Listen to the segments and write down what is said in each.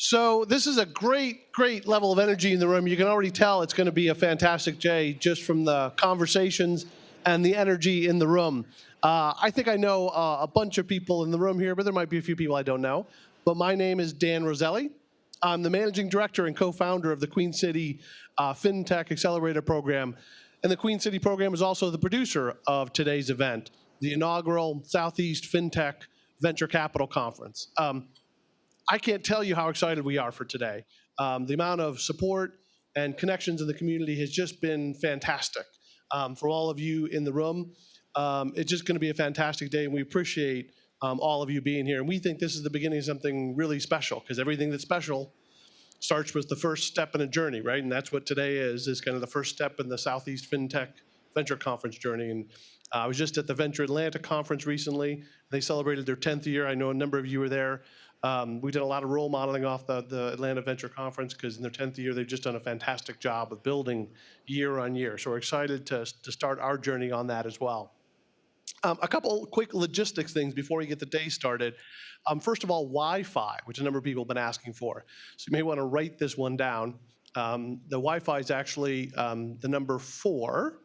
So this is a great level of energy in the room. You can already tell it's going to be a fantastic day just from the conversations and the energy in the room. I think I know a bunch of people in the room here, but there might be a few people I don't know. But my name is Dan Roselli. I'm the managing director and co-founder of the Queen City Fintech Accelerator Program. And the Queen City program is also the producer of today's event, the inaugural Southeast Fintech Venture Capital Conference. I can't tell you how excited we are for today. The amount of support and connections in the community has just been fantastic. For all of you in the room, it's just going to be a fantastic day, and we appreciate all of you being here. And we think this is the beginning of something really special, because everything that's special starts with the first step in a journey, right? And that's what today is kind of the first step in the Southeast FinTech Venture Conference journey. And I was just at the Venture Atlanta conference recently. They celebrated their 10th year. I know a number of you were there. We did a lot of role modeling off the Atlanta Venture Conference, because in their 10th year, they've just done a fantastic job of building year on year. So we're excited to start our journey on that as well. A couple quick logistics things before we get the day started. First of all, Wi-Fi, which a number of people have been asking for. So you may want to write this one down. The Wi-Fi is actually the number 4,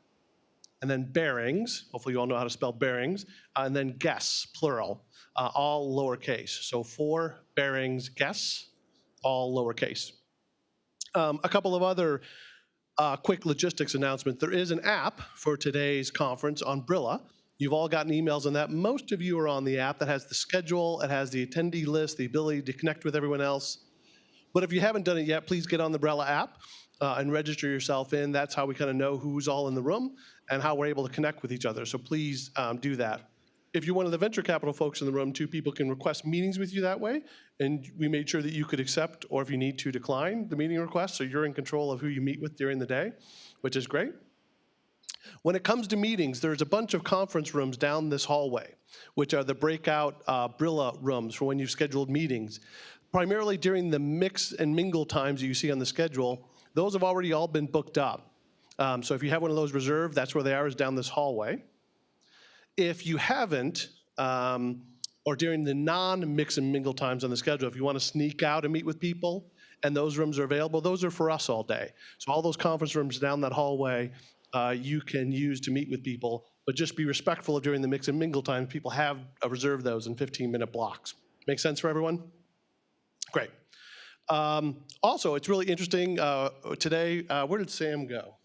and then bearings. Hopefully you all know how to spell bearings. And then guests, plural, all lowercase. So 4 bearings, guests, all lowercase. A couple of other quick logistics announcements. There is an app for today's conference on Brilla. You've all gotten emails on that. Most of you are on the app that has the schedule, it has the attendee list, the ability to connect with everyone else. But if you haven't done it yet, please get on the Brella app and register yourself in. That's how we kind of know who's all in the room and how we're able to connect with each other. So please do that. If you're one of the venture capital folks in the room, 2 people can request meetings with you that way. And we made sure that you could accept, or if you need to, decline the meeting request. So you're in control of who you meet with during the day, which is great. When it comes to meetings, there's a bunch of conference rooms down this hallway, which are the breakout Brilla rooms for when you've scheduled meetings. Primarily during the mix and mingle times you see on the schedule, those have already all been booked up. So if you have one of those reserved, that's where they are, is down this hallway. If you haven't, or during the non-mix and mingle times on the schedule, if you want to sneak out and meet with people and those rooms are available, those are for us all day. So all those conference rooms down that hallway you can use to meet with people, but just be respectful of during the mix and mingle times. People have reserved those in 15-minute blocks. Make sense for everyone? Great. Also, it's really interesting today, where did Sam go?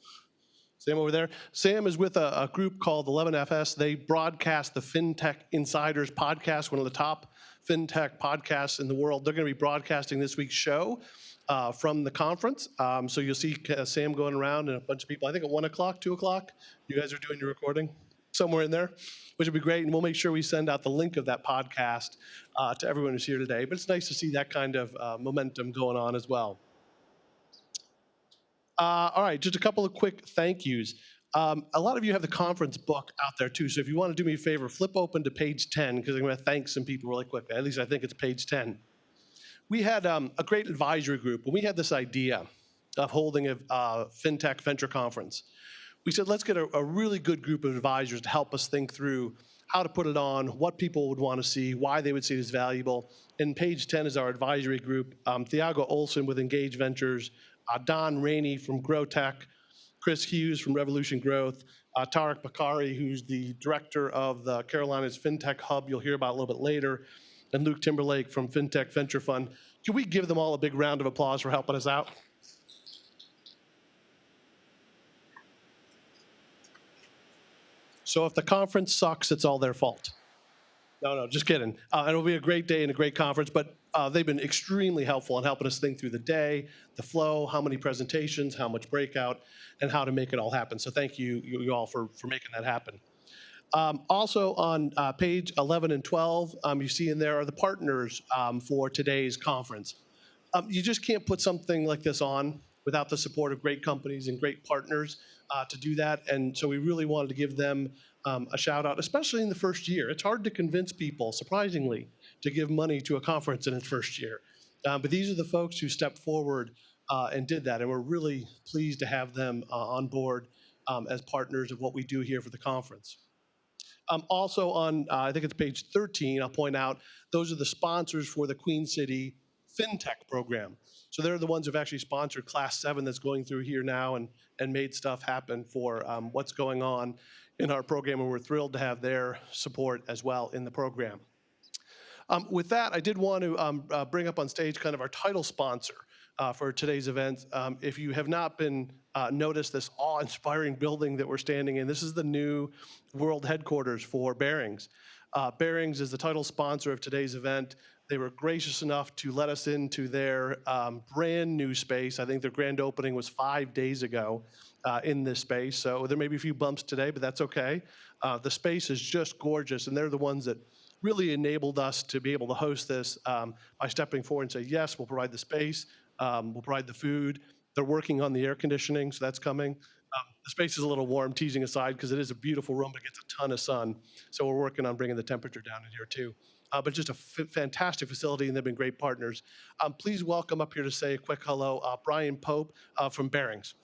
Sam over there? Sam is with a group called 11FS. They broadcast the Fintech Insiders podcast, one of the top Fintech podcasts in the world. They're going to be broadcasting this week's show from the conference. So you'll see Sam going around and a bunch of people, I think at 1 o'clock, 2 o'clock, you guys are doing your recording somewhere in there, which would be great. And we'll make sure we send out the link of that podcast to everyone who's here today. But it's nice to see that kind of momentum going on as well. All right, just a couple of quick thank yous. A lot of you have the conference book out there too, so if you want to do me a favor, flip open to page 10, because I'm going to thank some people really quickly. At least I think it's page 10. We had a great advisory group. When we had this idea of holding a FinTech venture conference, we said, let's get a really good group of advisors to help us think through how to put it on, what people would want to see, why they would see it as valuable. And page 10 is our advisory group. Thiago Olson with Engage Ventures, Don Rainey from GrowTech, Chris Hughes from Revolution Growth, Tarek Bakari, who's the director of the Carolinas FinTech Hub, you'll hear about a little bit later, and Luke Timberlake from FinTech Venture Fund. Can we give them all a big round of applause for helping us out? So if the conference sucks, it's all their fault. No, just kidding. It'll be a great day and a great conference, but they've been extremely helpful in helping us think through the day, the flow, how many presentations, how much breakout, and how to make it all happen. So thank you all for making that happen. Also on page 11 and 12, you see in there are the partners for today's conference. You just can't put something like this on without the support of great companies and great partners to do that. And so we really wanted to give them a shout out, especially in the first year. It's hard to convince people, surprisingly, to give money to a conference in its first year. But these are the folks who stepped forward and did that. And we're really pleased to have them on board as partners of what we do here for the conference. Also on, I think it's page 13, I'll point out, those are the sponsors for the Queen City Fintech program. So they're the ones who've actually sponsored Class 7 that's going through here now and made stuff happen for what's going on in our program, and we're thrilled to have their support as well in the program. With that, I did want to bring up on stage kind of our title sponsor for today's event. If you have not been noticed this awe-inspiring building that we're standing in, this is the new world headquarters for Barings. Barings is the title sponsor of today's event. They were gracious enough to let us into their brand new space. I think their grand opening was 5 days ago in this space. So there may be a few bumps today, but that's okay. The space is just gorgeous, and they're the ones that really enabled us to be able to host this by stepping forward and say, yes, we'll provide the space, we'll provide the food. They're working on the air conditioning, so that's coming. The space is a little warm, teasing aside, because it is a beautiful room, but it gets a ton of sun. So we're working on bringing the temperature down in here too. But just a fantastic facility, and they've been great partners. Please welcome up here to say a quick hello, Brian Pope from Barings.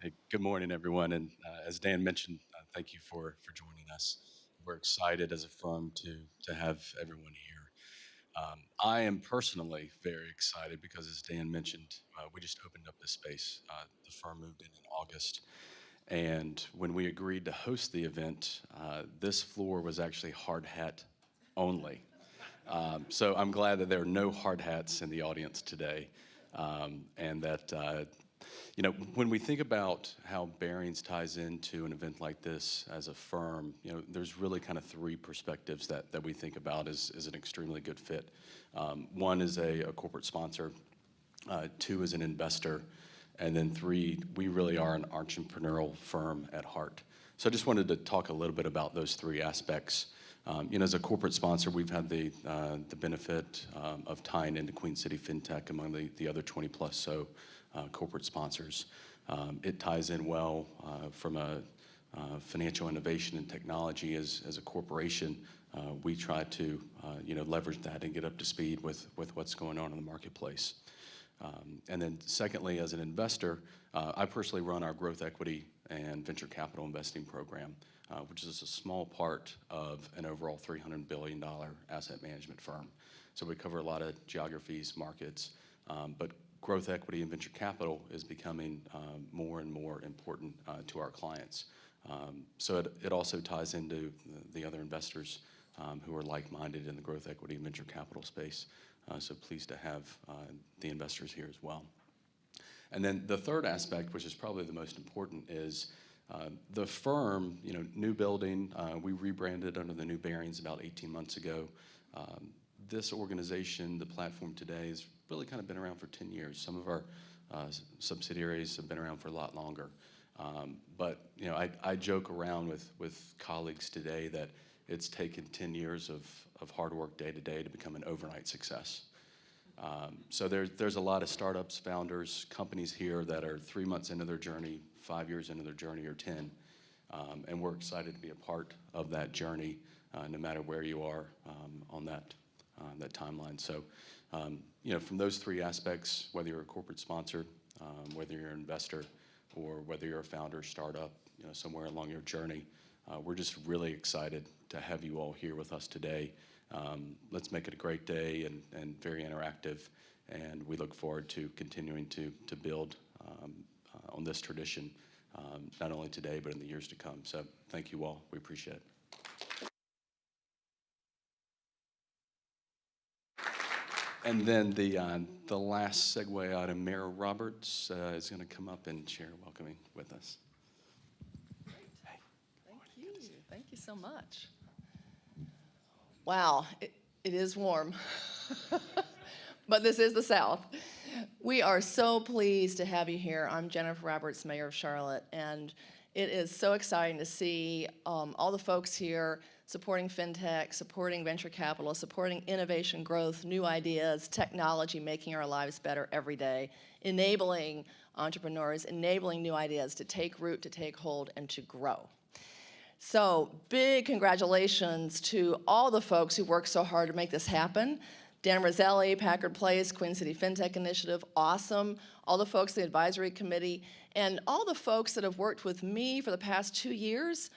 Hey, good morning, everyone. And as Dan mentioned, thank you for joining us. We're excited as a firm to have everyone here. I am personally very excited because, as Dan mentioned, we just opened up this space. The firm moved in August. And when we agreed to host the event, this floor was actually hard hat only. So I'm glad that there are no hard hats in the audience today, and that when we think about how Barings ties into an event like this as a firm, there's really kind of three perspectives that we think about as an extremely good fit. One is a corporate sponsor, two is an investor, and then three, we really are an entrepreneurial firm at heart. So I just wanted to talk a little bit about those three aspects. As a corporate sponsor, we've had the benefit of tying into Queen City Fintech among the other 20 plus so corporate sponsors. It ties in well from a financial innovation and technology as a corporation. We try to leverage that and get up to speed with what's going on in the marketplace. And then secondly, as an investor, I personally run our growth equity and venture capital investing program, which is a small part of an overall $300 billion asset management firm. So we cover a lot of geographies, markets, but growth equity and venture capital is becoming more and more important to our clients. So it also ties into the other investors who are like-minded in the growth equity and venture capital space. So pleased to have the investors here as well. And then the third aspect, which is probably the most important, is the firm, new building. We rebranded under the new Barings about 18 months ago. This organization, the platform today, has really kind of been around for 10 years. Some of our subsidiaries have been around for a lot longer. But I joke around with colleagues today that it's taken 10 years of hard work day to day to become an overnight success. So there's a lot of startups, founders, companies here that are 3 months into their journey, 5 years into their journey, or 10. And we're excited to be a part of that journey, no matter where you are on that timeline. So, from those three aspects, whether you're a corporate sponsor, whether you're an investor, or whether you're a founder, startup, somewhere along your journey, we're just really excited to have you all here with us today. Let's make it a great day and very interactive, and we look forward to continuing to build on this tradition, not only today, but in the years to come. So thank you all. We appreciate it. And then the last segue item, Mayor Roberts is going to come up and share welcoming with us. Hey. Thank you. Thank you so much. Wow, it is warm, but this is the South. We are so pleased to have you here. I'm Jennifer Roberts, Mayor of Charlotte, and it is so exciting to see all the folks here supporting fintech, supporting venture capital, supporting innovation, growth, new ideas, technology, making our lives better every day, enabling entrepreneurs, enabling new ideas to take root, to take hold, and to grow. So big congratulations to all the folks who worked so hard to make this happen. Dan Roselli, Packard Place, Queen City Fintech Initiative, awesome. All the folks in the advisory committee, and all the folks that have worked with me for the past 2 years.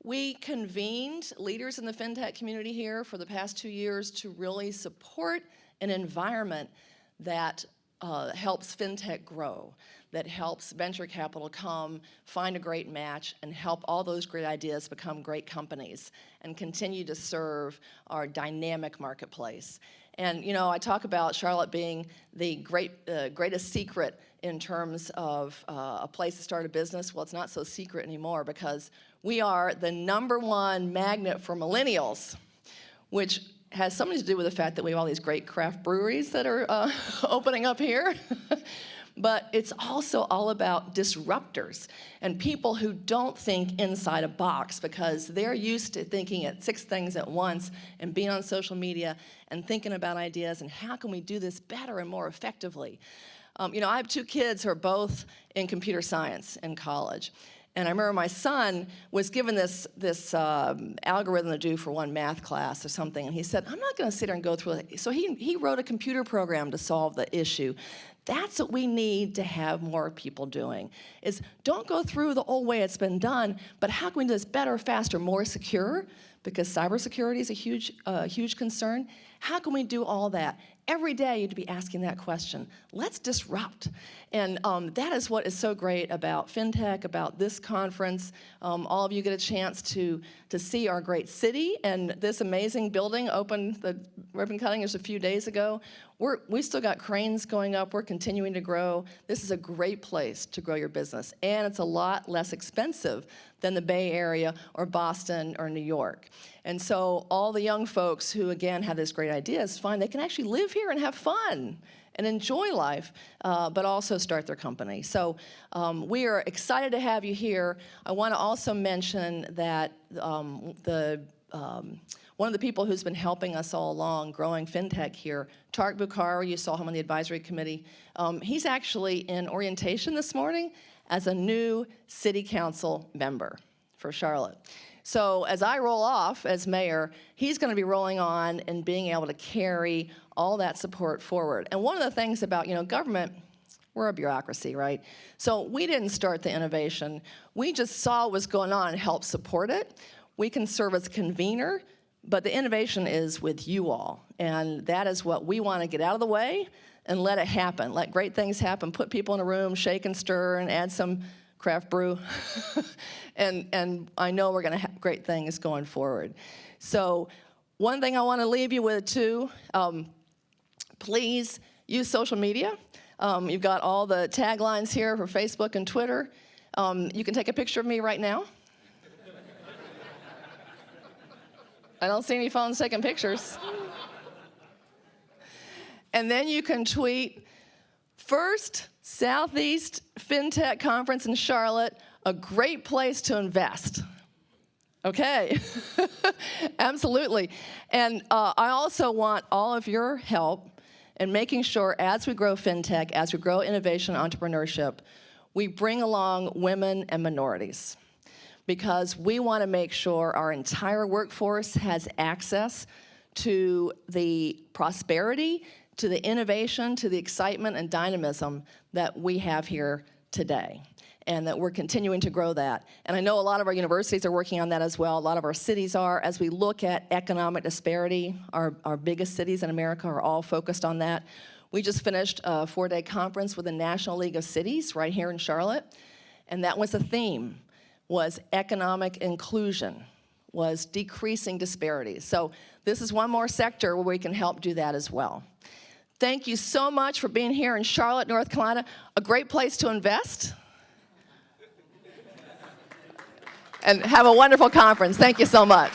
We convened leaders in the fintech community here for the past 2 years to really support an environment that helps fintech grow, that helps venture capital come, find a great match, and help all those great ideas become great companies and continue to serve our dynamic marketplace. And you know, I talk about Charlotte being the greatest secret in terms of a place to start a business. Well, it's not so secret anymore because we are the #1 magnet for millennials, which has something to do with the fact that we have all these great craft breweries that are opening up here. But it's also all about disruptors and people who don't think inside a box because they're used to thinking at 6 things at once and being on social media and thinking about ideas and how can we do this better and more effectively. You know, I have 2 kids who are both in computer science in college. And I remember my son was given this algorithm to do for one math class or something, and he said, I'm not going to sit here and go through it. So he wrote a computer program to solve the issue. That's what we need to have more people doing, is don't go through the old way it's been done, but how can we do this better, faster, more secure? Because cybersecurity is a huge concern. How can we do all that? Every day you'd be asking that question. Let's disrupt. And that is what is so great about FinTech, about this conference. All of you get a chance to see our great city, and this amazing building opened, the ribbon cutting just a few days ago. We still got cranes going up. We're continuing to grow. This is a great place to grow your business, and it's a lot less expensive than the Bay Area or Boston or New York. And so all the young folks who, again, have this great ideas, find they can actually live here and have fun and enjoy life, but also start their company. So we are excited to have you here. I want to also mention that one of the people who's been helping us all along growing FinTech here, Tarek Bukhari, you saw him on the advisory committee, he's actually in orientation this morning as a new city council member for Charlotte. So as I roll off as mayor, he's going to be rolling on and being able to carry all that support forward. And one of the things about, you know, government, we're a bureaucracy, right? So we didn't start the innovation. We just saw what was going on and helped support it. We can serve as convener, but the innovation is with you all. And that is what we want to get out of the way and let it happen. Let great things happen. Put people in a room, shake and stir, and add some craft brew. and I know we're going to have great things going forward. So one thing I want to leave you with, too, please use social media. You've got all the taglines here for Facebook and Twitter. You can take a picture of me right now. I don't see any phones taking pictures. And then you can tweet, first Southeast FinTech Conference in Charlotte, a great place to invest. Okay, absolutely. And I also want all of your help in making sure as we grow FinTech, as we grow innovation and entrepreneurship, we bring along women and minorities, because we want to make sure our entire workforce has access to the prosperity, to the innovation, to the excitement and dynamism that we have here today, and that we're continuing to grow that. And I know a lot of our universities are working on that as well. A lot of our cities are. As we look at economic disparity, our biggest cities in America are all focused on that. We just finished a 4-day conference with the National League of Cities right here in Charlotte, and that was the theme, was economic inclusion, was decreasing disparities. So this is one more sector where we can help do that as well. Thank you so much for being here in Charlotte, North Carolina, a great place to invest. And have a wonderful conference. Thank you so much.